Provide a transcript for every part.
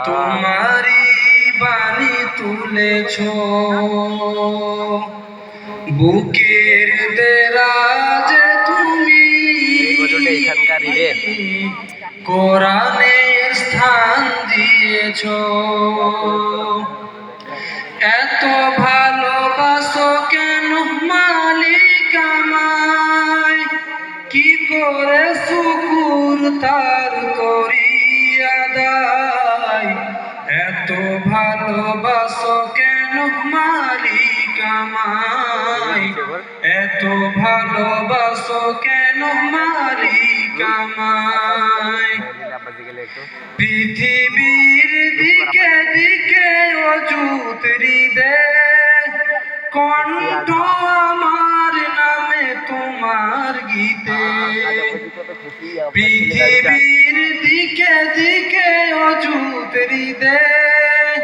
তোমারি বাণী তুলেছ বুকের দেরাজ তুমি কোরআনের স্থান দিয়েছ। এত ভালোবাসো কেন মালিক আমায়, কি করে শুকুর তার করি আদায়। এত ভালোবাসো কেন মালিক আমায়, এত ভালোবাসো কেন মালিক আমায়। পৃথিবীর দিকে দিকে অযুত হৃদয়, কণ্ঠ আমার নামে তোমার গীতে। পৃথিবীর দিকে দিকে অযুত হৃদয়,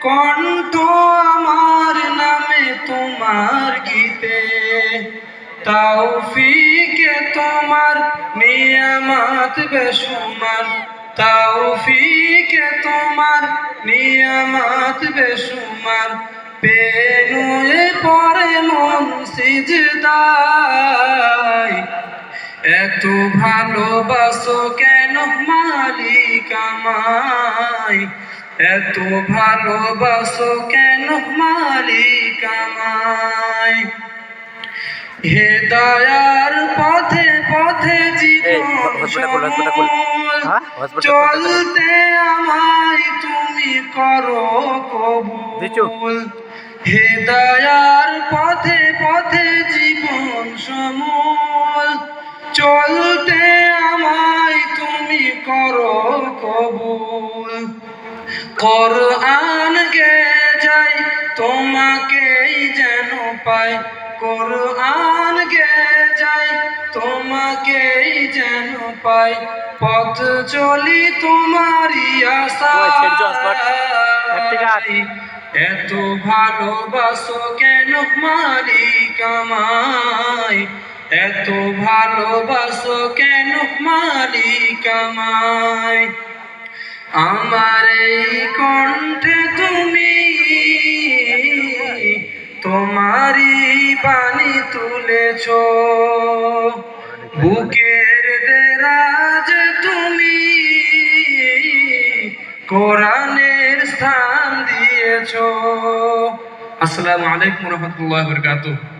কণ্ঠ আমার নামে তোমার গীতে। তৌফিকে তোমার নিয়ামত বেশুমার, তৌফিকে তোমার নিয়ামত বেশুমার। পেনুয়ে পরে মন সিজদায়, এত ভালোবাসো কেন মালিক আমায়, এত ভালোবাসো কেন মালিক আমায়। হেদায়ার পথে পথে জীবন চলতে আমায় তুমি করো কবুল। হেদায়ার পথে পথে জীবন সমল চলতে আমায় তুমি করো কবুল। কোরআন গে যাই তোমাকেই যেন পাই, কোরআন গে যাই তোমাকেই যেন পাই। পথ চলি তোমারই আশায়, এত ভালোবাসো কেন মালিক আমায়, এত ভালোবাসো কেন মালিক আমায়। আমার এই কণ্ঠে তুমি তোমারি বাণী তুলেছ, বুকের দেরাজ তুমি কোরআনের স্থান দিয়েছ। আসসালামু আলাইকুম ওয়া রাহমাতুল্লাহি ওয়া বারাকাতুহু।